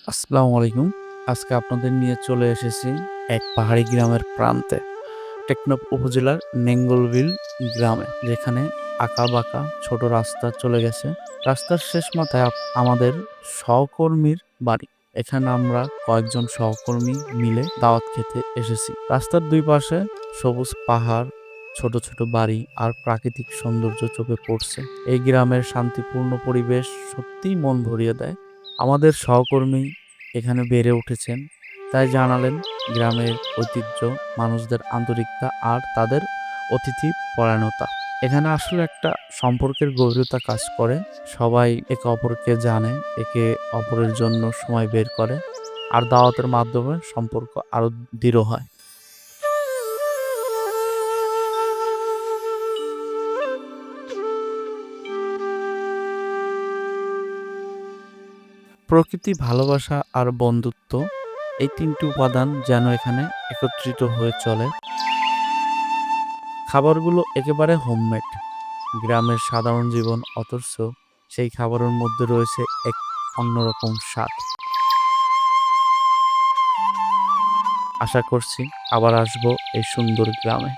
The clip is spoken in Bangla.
আসসালামু আলাইকুম। আজকে আপনাদের নিয়ে চলে এসেছি এক পাহাড়ি গ্রামের প্রান্তে। টেকনাফ উপজেলার নেঙ্গলবিল গ্রামে। যেখানে আঁকা-বাঁকা ছোট রাস্তা চলে গেছে। রাস্তার শেষ মাথায় আমাদের সহকর্মীর বাড়ি। এখানে আমরা কয়েকজন সহকর্মী মিলে দাওয়াত খেতে এসেছি। রাস্তার দুই পাশে সবুজ পাহাড়, ছোট ছোট বাড়ি আর প্রাকৃতিক সৌন্দর্য চোখে পড়ছে। এই গ্রামের শান্তিপূর্ণ পরিবেশ সত্যিই মন ভরিয়ে দেয়। আমাদের সহকর্মী এখানে বেড়ে উঠেছেন, তাই জানালেন গ্রামের ঐতিহ্য, মানুষদের আন্তরিকতা আর তাদের অতিথি পরায়ণতা। এখানে আসলে একটা সম্পর্কের গভীরতা কাজ করে। সবাই একে অপরকে জানে, একে অপরের জন্য সময় বের করে, আর দাওয়াতের মাধ্যমে সম্পর্ক আরো দৃঢ় হয়। প্রকৃতি, ভালোবাসা আর বন্ধুত্ব, এই তিনটি উপাদান যেন এখানে একত্রিত হয়ে চলে। খাবারগুলো একেবারে হোমমেড, গ্রামের সাধারণ জীবন, অথচ সেই খাবারের মধ্যে রয়েছে এক অন্যরকম স্বাদ। আশা করছি আবার আসবো এই সুন্দর গ্রামে।